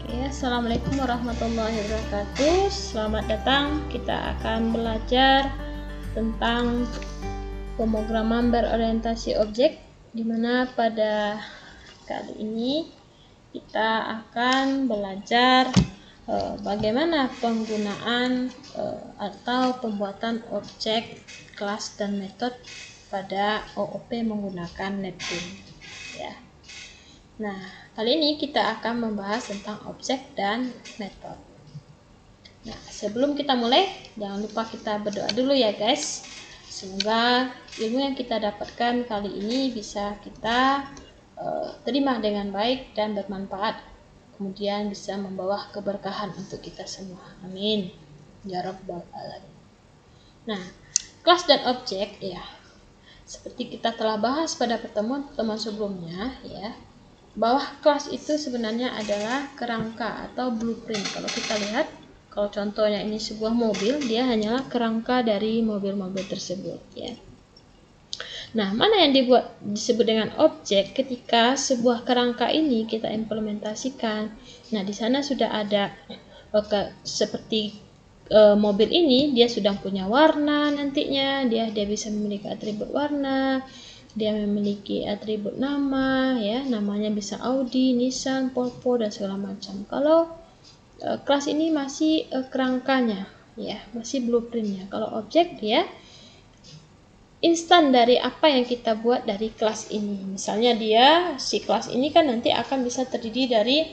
Assalamualaikum warahmatullahi wabarakatuh. Selamat datang. Kita akan belajar tentang pemrograman berorientasi objek, di mana pada kali ini kita akan belajar bagaimana penggunaan atau pembuatan objek, kelas, dan metode pada OOP menggunakan Neptune. Ya. Nah, kali ini kita akan membahas tentang objek dan metode. Nah, sebelum kita mulai, jangan lupa kita berdoa dulu ya guys. Semoga ilmu yang kita dapatkan kali ini bisa kita terima dengan baik dan bermanfaat. Kemudian bisa membawa keberkahan untuk kita semua. Amin. Ya Rabbal Alamin. Nah, kelas dan objek ya, seperti kita telah bahas pada pertemuan-pertemuan sebelumnya ya, bahwa kelas itu sebenarnya adalah kerangka atau blueprint. Kalau kita lihat, kalau contohnya ini sebuah mobil, dia hanyalah kerangka dari mobil-mobil tersebut ya. Nah, mana yang disebut dengan objek ketika sebuah kerangka ini kita implementasikan. Nah, di sana sudah ada seperti mobil ini, dia sudah punya warna nantinya, dia bisa memiliki atribut warna, dia memiliki atribut nama ya, namanya bisa Audi, Nissan, Volvo dan segala macam. Kalau kelas ini masih kerangkanya ya, masih blueprintnya. Kalau objek dia instan dari apa yang kita buat dari kelas ini. Misalnya si kelas ini kan nanti akan bisa terdiri dari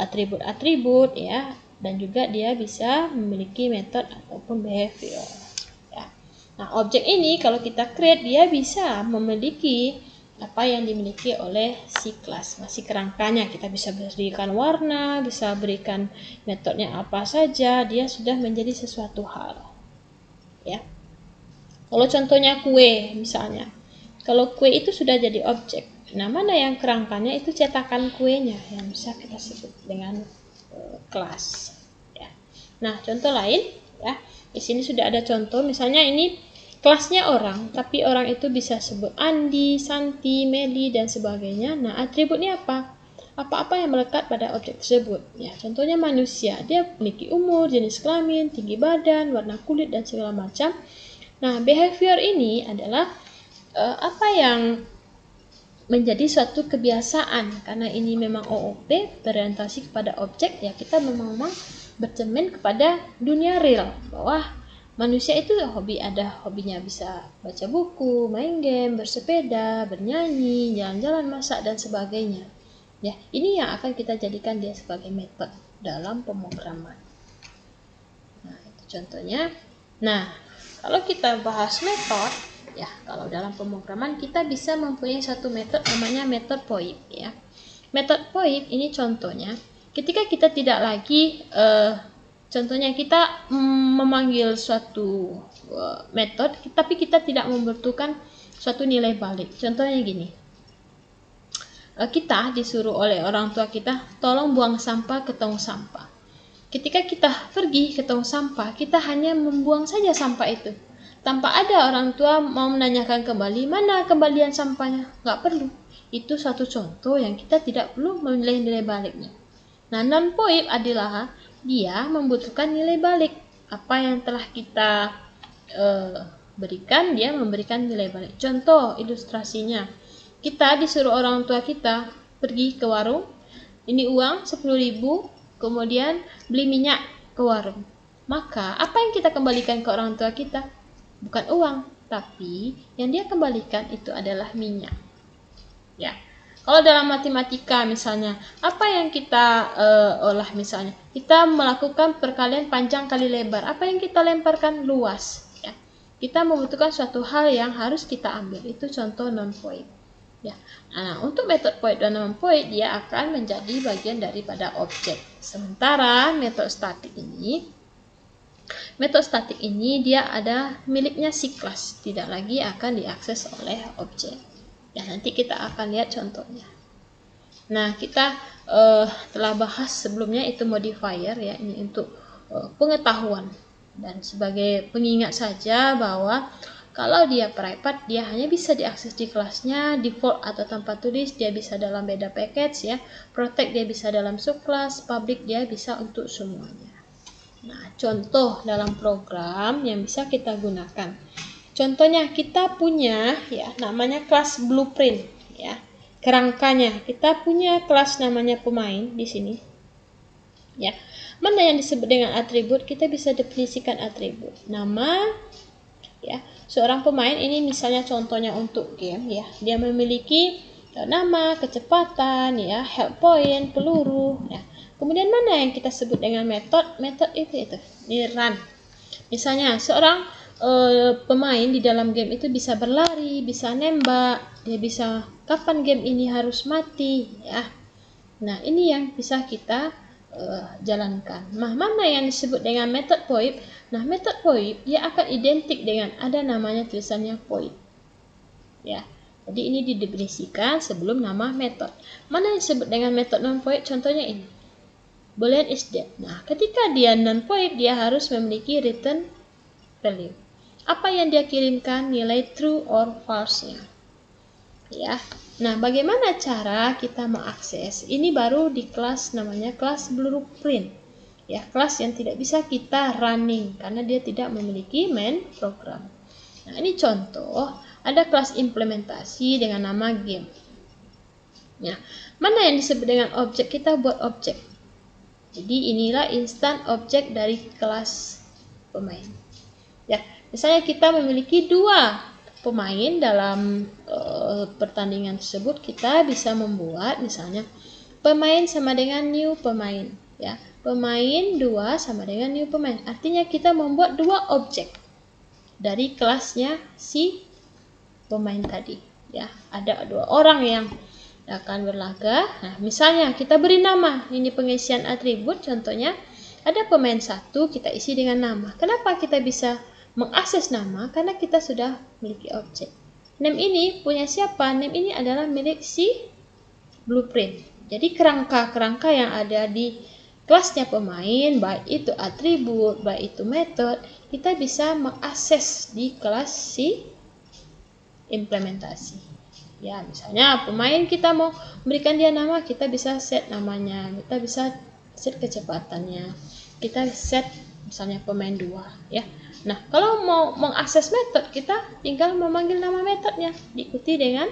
atribut-atribut ya, dan juga dia bisa memiliki metode ataupun behavior. Nah, objek ini kalau kita create, dia bisa memiliki apa yang dimiliki oleh si kelas, masih kerangkanya. Kita bisa berikan warna, bisa berikan metodenya apa saja, dia sudah menjadi sesuatu hal. Ya. Kalau contohnya kue misalnya, kalau kue itu sudah jadi objek. Nah, mana yang kerangkanya itu cetakan kuenya yang bisa kita sebut dengan kelas. Ya. Nah, contoh lain ya. Di sini sudah ada contoh, misalnya ini kelasnya orang, tapi orang itu bisa sebut Andi, Santi, Meli, dan sebagainya. Nah, atributnya apa? Apa-apa yang melekat pada objek tersebut. Ya, contohnya manusia, dia memiliki umur, jenis kelamin, tinggi badan, warna kulit, dan segala macam. Nah, behavior ini adalah apa yang menjadi suatu kebiasaan, karena ini memang OOP berorientasi kepada objek ya, kita memang bercermin kepada dunia real bahwa manusia itu hobinya bisa baca buku, main game, bersepeda, bernyanyi, jalan-jalan, masak dan sebagainya. Ya, ini yang akan kita jadikan dia sebagai metode dalam pemrograman. Nah, itu contohnya. Nah, kalau kita bahas metode ya, kalau dalam pemrograman kita bisa mempunyai satu metode namanya metode VoIP ya. Metode VoIP ini contohnya ketika kita tidak lagi contohnya kita memanggil suatu metode, tapi kita tidak membutuhkan suatu nilai balik. Contohnya gini, kita disuruh oleh orang tua kita, tolong buang sampah ke tong sampah. Ketika kita pergi ke tong sampah, kita hanya membuang saja sampah itu, tanpa ada orang tua mau menanyakan kembali, mana kembalian sampahnya. Nggak perlu. Itu suatu contoh yang kita tidak perlu menilai nilai baliknya. Nah, non-VoIP adalah dia membutuhkan nilai balik. Apa yang telah kita berikan, dia memberikan nilai balik. Contoh ilustrasinya, kita disuruh orang tua kita pergi ke warung, ini uang 10.000, kemudian beli minyak ke warung. Maka apa yang kita kembalikan ke orang tua kita? Bukan uang, tapi yang dia kembalikan itu adalah minyak. Ya. Kalau dalam matematika misalnya, apa yang kita olah misalnya? Kita melakukan perkalian panjang kali lebar. Apa yang kita lemparkan? Luas. Ya. Kita membutuhkan suatu hal yang harus kita ambil. Itu contoh non-VoIP. Ya. Nah, untuk metode VoIP dan non-VoIP, dia akan menjadi bagian daripada objek. Sementara metode statik ini dia ada miliknya si kelas, tidak lagi akan diakses oleh objek. Ya, nanti kita akan lihat contohnya. Nah, kita telah bahas sebelumnya itu modifier ya, ini untuk pengetahuan dan sebagai pengingat saja bahwa Kalau dia private, dia hanya bisa diakses di kelasnya, default atau tanpa tulis, dia bisa dalam beda package ya. Protect dia bisa dalam subclass, public dia bisa untuk semuanya. Nah, contoh dalam program yang bisa kita gunakan. Contohnya kita punya ya namanya kelas blueprint ya. Kerangkanya kita punya kelas namanya pemain di sini. Ya. Mana yang disebut dengan atribut? Kita bisa definisikan atribut. Nama ya, seorang pemain ini misalnya contohnya untuk game ya, dia memiliki nama, kecepatan ya, health point, peluru ya. Kemudian mana yang kita sebut dengan metode? Metode itu ini run. Misalnya seorang pemain di dalam game itu bisa berlari, bisa nembak, dia bisa kapan game ini harus mati ya. Nah, ini yang bisa kita jalankan. Nah, mana yang disebut dengan method void? Nah, method void dia akan identik dengan ada namanya tulisannya void. Ya. Jadi ini didefinisikan sebelum nama method. Mana yang disebut dengan method non void? Contohnya ini. Boolean is dead. Nah, ketika dia non void dia harus memiliki return value. Apa yang dia kirimkan? Nilai true or false-nya. Ya. Nah, bagaimana cara kita mengakses? Ini baru di kelas namanya kelas blueprint. Ya, kelas yang tidak bisa kita running karena dia tidak memiliki main program. Nah, ini contoh, ada kelas implementasi dengan nama game. Ya, mana yang disebut dengan objek? Kita buat objek. Jadi inilah instan objek dari kelas pemain. Ya, misalnya kita memiliki 2 pemain dalam pertandingan tersebut, kita bisa membuat misalnya pemain sama dengan new pemain ya. Pemain 2 sama dengan new pemain. Artinya kita membuat 2 objek dari kelasnya si pemain tadi ya. Ada 2 orang yang akan berlaga. Nah, misalnya kita beri nama. Ini pengisian atribut contohnya. Ada pemain 1 kita isi dengan nama. Kenapa kita bisa mengakses nama? Karena kita sudah memiliki objek. Name ini punya siapa? Name ini adalah milik si blueprint. Jadi kerangka-kerangka yang ada di kelasnya pemain, baik itu atribut, baik itu metode, kita bisa mengakses di kelas si implementasi. Ya, misalnya pemain kita mau memberikan dia nama, kita bisa set namanya, kita bisa set kecepatannya, kita set misalnya pemain 2 ya. Nah, kalau mau mengakses metode, kita tinggal memanggil nama metodenya, diikuti dengan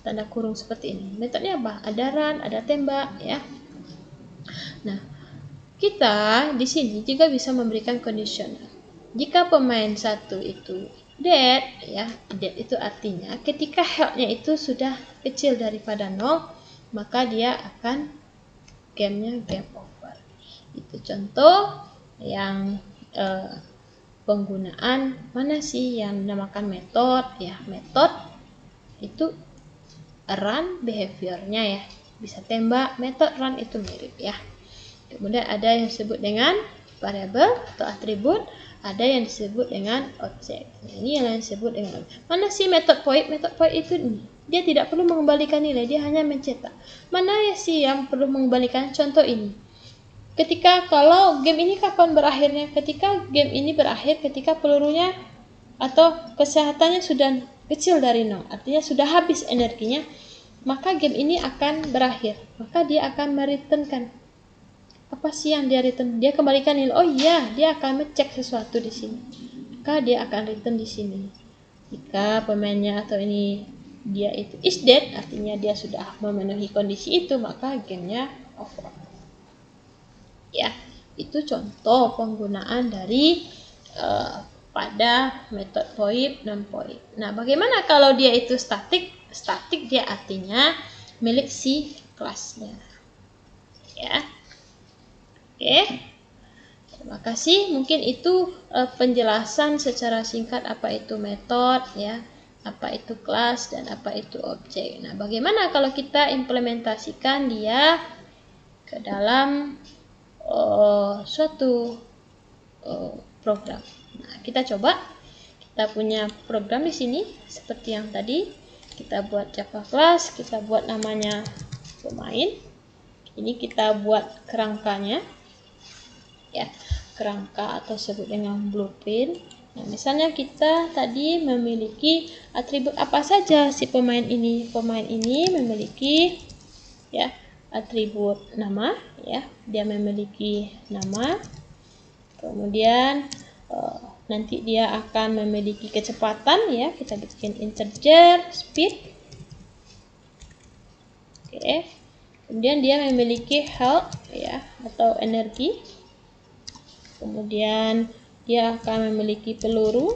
tanda kurung seperti ini. Metodenya apa? Ada run, ada tembak, ya. Nah, kita di sini juga bisa memberikan conditional. Jika pemain 1 itu dead, ya, dead itu artinya ketika health-nya itu sudah kecil daripada 0, maka dia akan gamenya game over. Itu contoh yang penggunaan mana sih yang dinamakan metode ya. Metode itu run behaviornya ya, bisa tembak. Metode run itu mirip ya. Kemudian ada yang disebut dengan variable atau atribut, ada yang disebut dengan objek. Nah, ini yang disebut dengan mana sih method void? Method void itu dia tidak perlu mengembalikan nilai, dia hanya mencetak. Mana ya sih yang perlu mengembalikan? Contoh ini. Ketika kalau game ini kapan berakhirnya? Ketika game ini berakhir ketika pelurunya atau kesehatannya sudah kecil dari 0, artinya sudah habis energinya, maka game ini akan berakhir. Maka dia akan mereturnkan. Apa sih yang dia return? Dia kembalikan nilai. Oh iya, dia akan ngecek sesuatu di sini. Maka dia akan return di sini. Jika pemainnya atau ini dia itu is dead, artinya dia sudah memenuhi kondisi itu, maka gamenya over. Ya, itu contoh penggunaan dari pada metode void non void. Nah, bagaimana kalau dia itu static? Static dia artinya milik si kelasnya. Ya. Oke. Terima kasih. Mungkin itu penjelasan secara singkat apa itu metode ya, apa itu kelas dan apa itu objek. Nah, bagaimana kalau kita implementasikan dia ke dalam suatu program. Nah, kita coba. Kita punya program di sini seperti yang tadi. Kita buat Java class, kita buat namanya pemain. Ini kita buat kerangkanya. Ya, kerangka atau sebut dengan blueprint. Nah, misalnya kita tadi memiliki atribut apa saja si pemain ini. Pemain ini memiliki ya atribut nama, ya. Dia memiliki nama. Kemudian nanti dia akan memiliki kecepatan, ya. Kita bikin integer speed. Oke. Kemudian dia memiliki health, ya, atau energi. Kemudian dia akan memiliki peluru,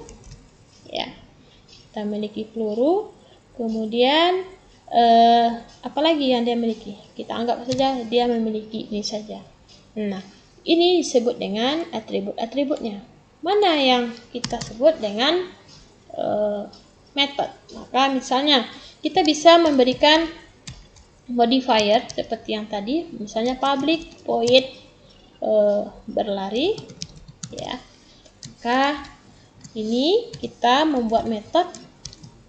ya. Kita memiliki peluru. Kemudian apalagi yang dia miliki? Kita anggap saja dia memiliki ini saja. Nah, ini disebut dengan atribut-atributnya. Mana yang kita sebut dengan method? Maka misalnya kita bisa memberikan modifier seperti yang tadi, misalnya public void berlari, ya. Maka ini kita membuat metode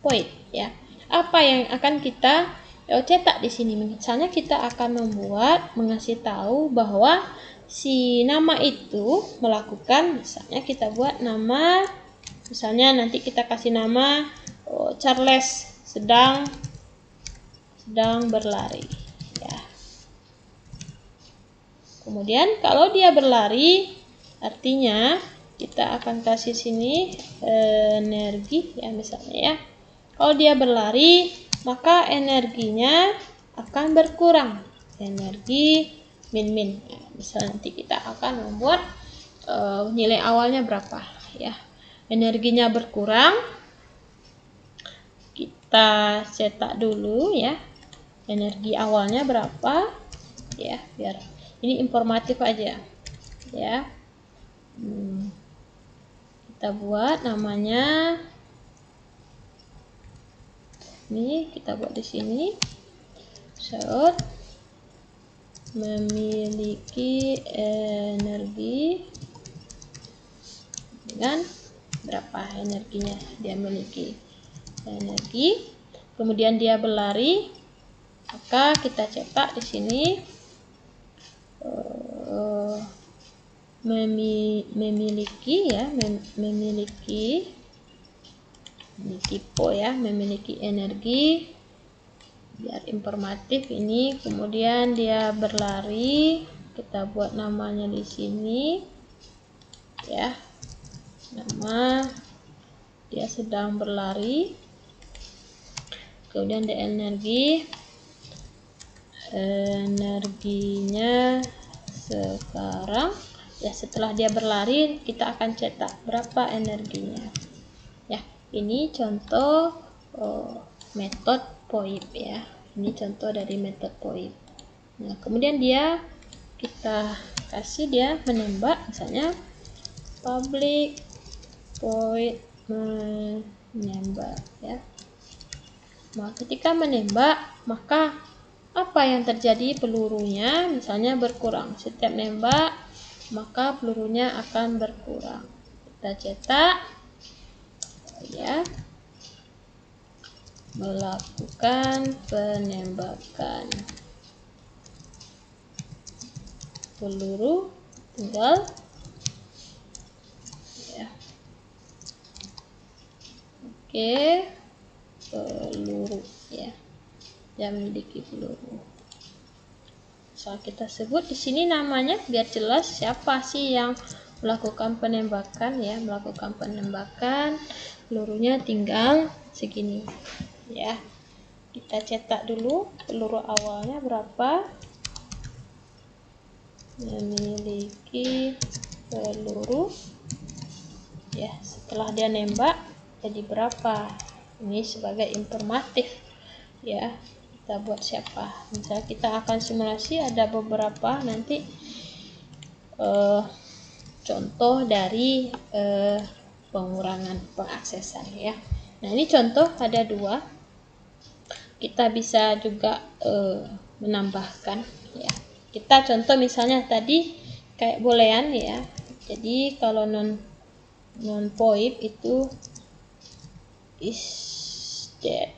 void, ya. Apa yang akan kita cetak di sini? Misalnya kita akan mengasih tahu bahwa si nama itu melakukan, misalnya kita buat nama, misalnya nanti kita kasih nama Charles sedang berlari, ya. Kemudian kalau dia berlari, artinya kita akan kasih sini energi, ya, misalnya, ya. Kalau dia berlari, maka energinya akan berkurang. Energi min. Misalnya nanti kita akan membuat nilai awalnya berapa, ya. Energinya berkurang. Kita cetak dulu, ya. Energi awalnya berapa, ya, biar ini informatif aja, ya. Kita buat namanya ini, kita buat di sini should memiliki energi dengan berapa energinya, dia memiliki energi. Kemudian dia berlari, maka kita cetak di sini memiliki, ya, memiliki energi, biar informatif ini. Kemudian dia berlari, kita buat namanya di sini, ya, nama dia sedang berlari. Kemudian dia energinya sekarang, ya. Setelah dia berlari, kita akan cetak berapa energinya, ya. Ini contoh metode VoIP, ya. Ini contoh dari metode VoIP. Nah, kemudian kita kasih dia menembak, misalnya public void menembak, ya. Nah, ketika menembak, maka apa yang terjadi? Pelurunya misalnya berkurang. Setiap nembak, maka pelurunya akan berkurang. Kita cetak, ya, melakukan penembakan. Peluru tinggal, ya. Oke, peluru, ya. Dia memiliki peluru. So, kita sebut di sini namanya biar jelas siapa sih yang melakukan penembakan, ya. Melakukan penembakan, pelurunya tinggal segini, ya. Kita cetak dulu peluru awalnya berapa, memiliki peluru, ya. Setelah dia nembak jadi berapa, ini sebagai informatif, ya. Kita buat siapa, misalnya kita akan simulasi ada beberapa nanti contoh dari pengurangan pengaksesan, ya. Nah, ini contoh ada 2. Kita bisa juga menambahkan, ya. Kita contoh misalnya tadi kayak boolean, ya. Jadi kalau non VoIP itu is dead,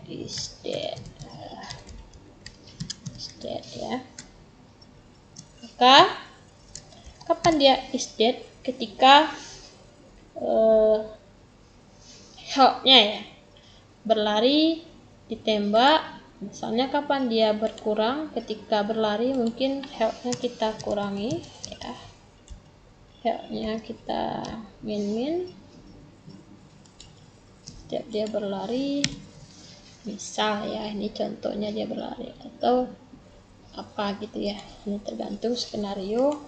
ya. Maka kapan dia is dead? Ketika health-nya ya. Berlari, ditembak, misalnya kapan dia berkurang, ketika berlari mungkin health-nya kita kurangi ya. Health-nya kita min. Setiap dia berlari, misal ya, ini contohnya dia berlari atau apa gitu ya. Ini tergantung skenario.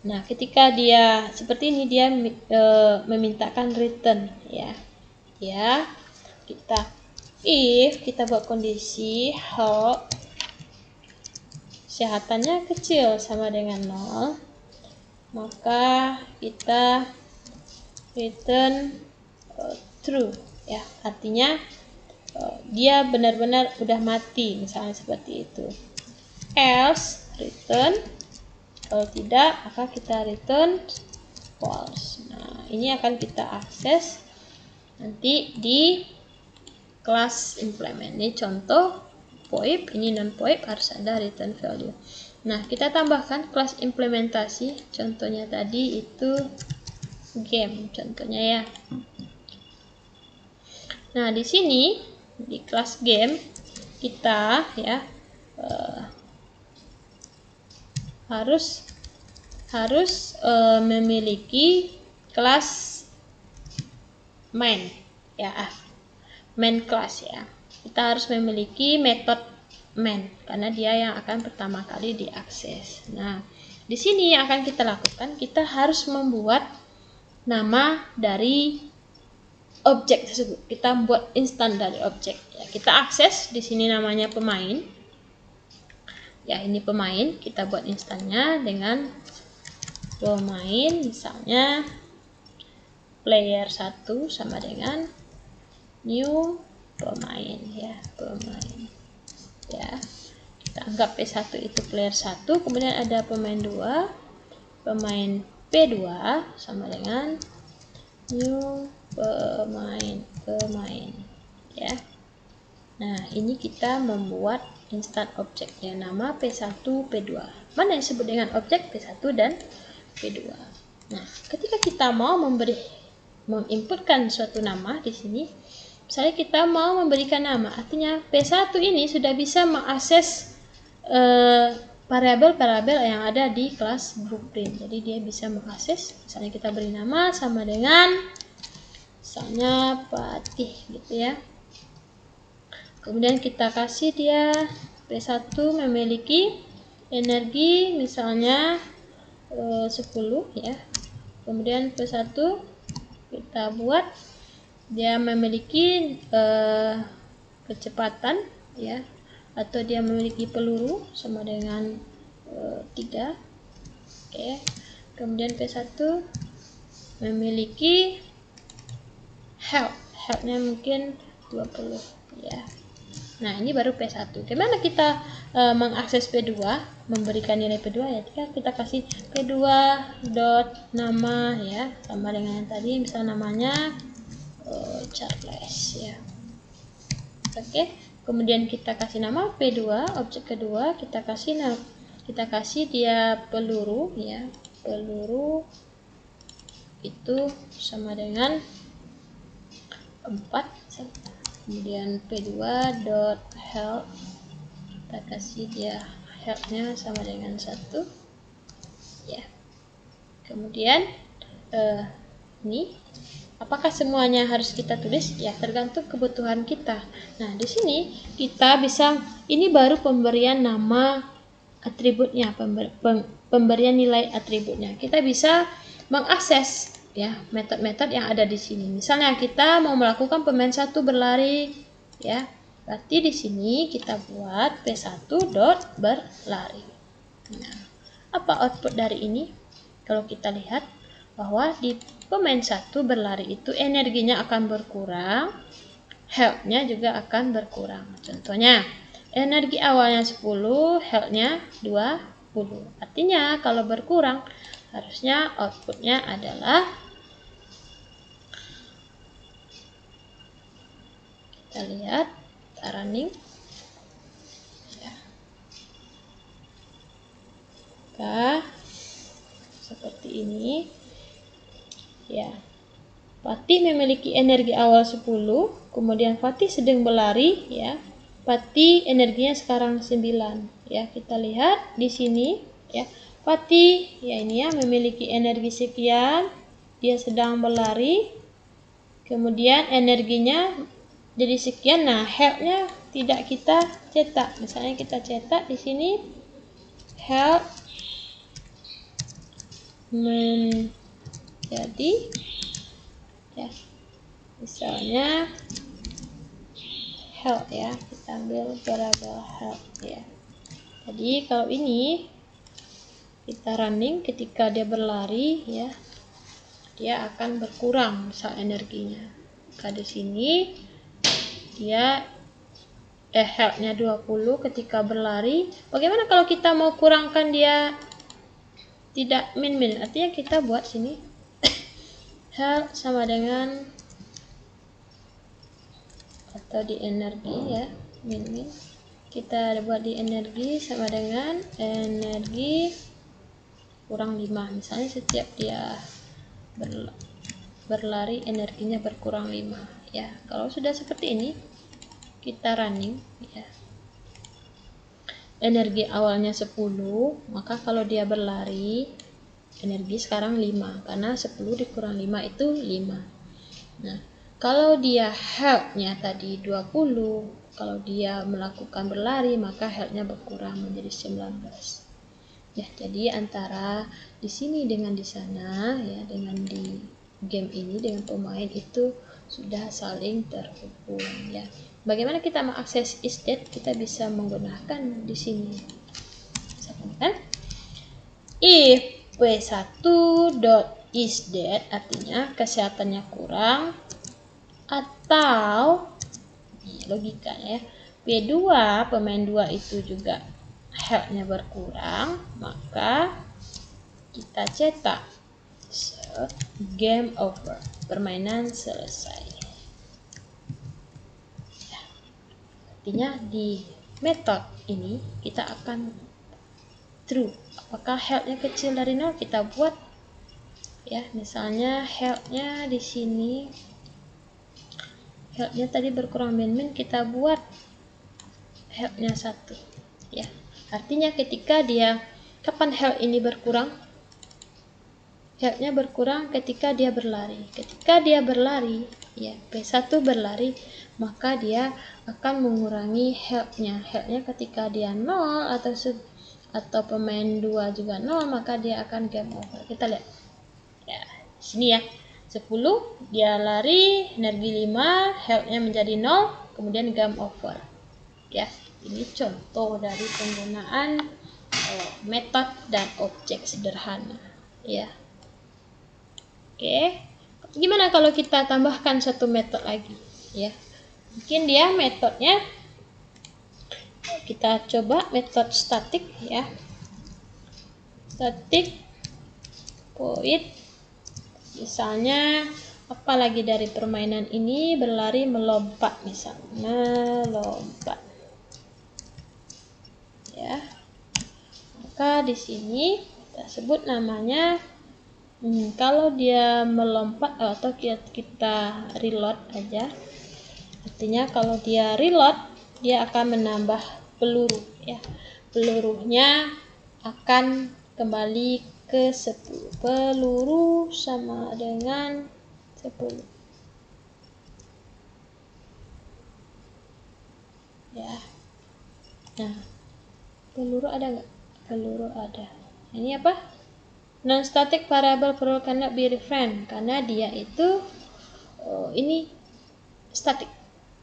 Nah, ketika dia seperti ini, dia memintakan return ya. Ya, if kita buat kondisi health kesehatannya kecil sama dengan 0, maka kita return true ya, artinya dia benar-benar udah mati, misalnya seperti itu. Else return, kalau tidak maka kita return false. Nah, ini akan kita akses nanti di kelas implement. Ini contoh VoIP, ini non VoIP harus ada return value. Nah, kita tambahkan kelas implementasi, contohnya tadi itu game contohnya ya. Nah, di sini di kelas game kita ya harus memiliki kelas main ya, main class ya. Kita harus memiliki metode main karena dia yang akan pertama kali diakses. Nah, di sini yang akan kita lakukan, kita harus membuat nama dari objek tersebut. Kita buat instan dari objek ya. Kita akses di sini namanya pemain. Ya, ini pemain, kita buat instannya dengan pemain, misalnya player 1 sama dengan new pemain ya, pemain ya. Kita anggap P1 itu player 1, kemudian ada pemain 2, pemain P2 sama dengan new pemain ya. Nah, ini kita membuat instan objeknya, nama P1 P2. Mana yang disebut dengan objek P1 dan P2. Nah, ketika kita mau menginputkan suatu nama di sini, misalnya kita mau memberikan nama, artinya P1 ini sudah bisa mengakses variabel-variabel yang ada di kelas blueprint. Jadi dia bisa mengakses, misalnya kita beri nama sama dengan misalnya Patih gitu ya. Kemudian kita kasih dia P1 memiliki energi misalnya 10 ya. Kemudian P1 kita buat dia memiliki kecepatan ya, atau dia memiliki peluru sama dengan 3. Oke. Kemudian P1 memiliki health-nya mungkin 20 ya. Nah, ini baru P1. Gimana kita mengakses P2, memberikan nilai P2 ya? Kita kasih P2 dot nama ya, sama dengan yang tadi, misal namanya Charles ya. Oke. Kemudian kita kasih nama P2, objek kedua kita kasih dia peluru ya. Peluru itu sama dengan 4. Kemudian P2 dot health, kita kasih dia health-nya sama dengan 1 ya. Kemudian ini apakah semuanya harus kita tulis? Ya, tergantung kebutuhan kita. Nah, di sini kita bisa, ini baru pemberian nama atributnya, pemberian nilai atributnya. Kita bisa mengakses ya metode-metode yang ada di sini. Misalnya kita mau melakukan pemain 1 berlari ya. Berarti di sini kita buat P1 dot berlari. Nah, apa output dari ini? Kalau kita lihat bahwa di pemain 1 berlari itu energinya akan berkurang, health-nya juga akan berkurang. Contohnya, energi awalnya 10, health-nya 20. Artinya kalau berkurang, harusnya outputnya adalah, kita lihat, kita running ya. Seperti ini ya. Fatih memiliki energi awal 10, kemudian Fatih sedang berlari, ya. Fatih energinya sekarang 9, ya. Kita lihat di sini, ya. Fatih, ya ini ya, memiliki energi sekian, dia sedang berlari, kemudian energinya jadi sekian. Nah, health-nya tidak kita cetak. Misalnya kita cetak di sini health menjadi, ya, misalnya health, ya, kita ambil variabel health, ya. Jadi kalau ini kita running, ketika dia berlari, ya, dia akan berkurang misal energinya. Maka di sini dia health-nya 20 ketika berlari. Bagaimana kalau kita mau kurangkan dia tidak min-min? Artinya kita buat sini health sama dengan, atau di energi, ya, min-min. Kita buat di energi sama dengan energi kurang 5. Misalnya setiap dia berlari energinya berkurang 5, ya. Kalau sudah seperti ini kita running, ya. Energi awalnya 10, maka kalau dia berlari energi sekarang 5, karena 10 dikurang 5 itu 5. Nah, kalau dia health-nya tadi 20, kalau dia melakukan berlari maka health-nya berkurang menjadi 19. Ya, jadi antara di sini dengan di sana, ya, dengan di game ini dengan pemain itu sudah saling terhubung, ya. Bagaimana kita mengakses isDate? Kita bisa menggunakan di sini. Kan? If p1.isDate artinya kesehatannya kurang, atau logikanya, ya, P2 pemain 2 itu juga health-nya berkurang, maka kita cetak game over, permainan selesai. Ya. Artinya di metode ini kita akan true. Apakah health-nya kecil dari 0? Kita buat, ya, misalnya health-nya di sini, health-nya tadi berkurang min-min, kita buat health-nya 1, ya. Artinya ketika dia, kapan health ini berkurang? Health-nya berkurang ketika dia berlari. Ketika dia berlari, ya, P1 berlari, maka dia akan mengurangi health-nya. Health-nya ketika dia 0 atau pemain 2 juga 0, maka dia akan game over. Kita lihat. Ya, sini ya. 10 dia lari, energi 5, health-nya menjadi 0, kemudian game over. Ya, ini contoh dari penggunaan metode dan objek sederhana, ya. Oke, gimana kalau kita tambahkan satu metode lagi, ya? Mungkin dia metodenya, kita coba metode static, ya. Static void, misalnya apalagi dari permainan ini, berlari melompat, misalnya lompat, ya. Maka di sini kita sebut namanya, kalau dia melompat atau kita reload aja, artinya kalau dia reload dia akan menambah peluru, ya. Pelurunya akan kembali ke 10. Peluru sama dengan 10, ya. Nah, peluru ada nggak? Peluru ada. Ini apa? Non-static variable peluru cannot be referenced, karena dia itu ini static,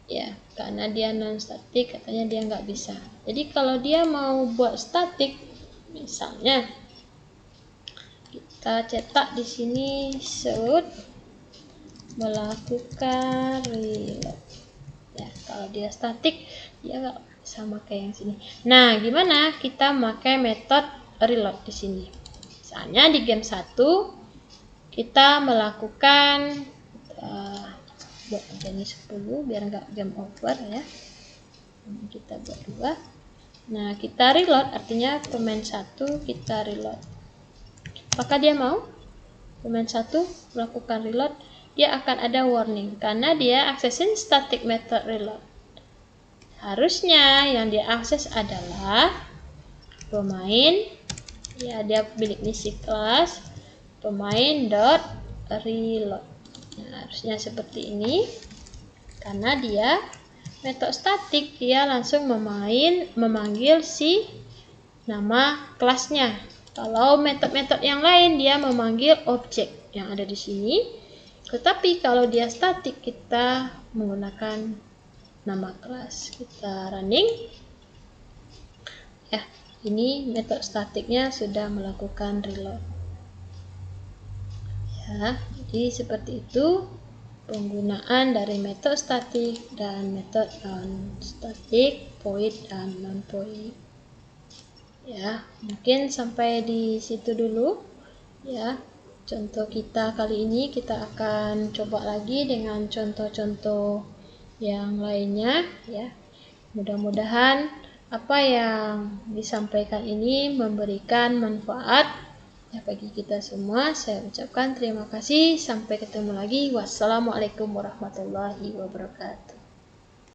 ya, karena dia non-static, katanya dia nggak bisa. Jadi kalau dia mau buat static, misalnya kita cetak di sini should melakukan reload, ya. Kalau dia static dia nggak sama kayak yang sini. Nah, gimana kita pakai metode reload di sini? Misalnya di game 1 kita melakukan buat ini 10 biar nggak game over, ya. Kita buat 2. Nah, kita reload artinya pemain 1 kita reload. Apakah dia mau? Pemain 1 melakukan reload, dia akan ada warning karena dia aksesin static method reload. Harusnya yang dia akses adalah pemain, ya dia milik isi kelas pemain dot reload. Nah, harusnya seperti ini karena dia metode statik, dia langsung memanggil si nama kelasnya. Kalau metode-metode yang lain dia memanggil objek yang ada di sini. Tetapi kalau dia statik kita menggunakan nama kelas. Kita running. Ya, ini metode statiknya sudah melakukan reload. Ya, jadi seperti itu penggunaan dari metode statik dan metode non-statik, void dan non-void. Ya, mungkin sampai di situ dulu. Ya, contoh kita kali ini kita akan coba lagi dengan contoh-contoh yang lainnya. Ya, mudah-mudahan apa yang disampaikan ini memberikan manfaat ya bagi kita semua. Saya ucapkan terima kasih. Sampai ketemu lagi. Wassalamualaikum warahmatullahi wabarakatuh.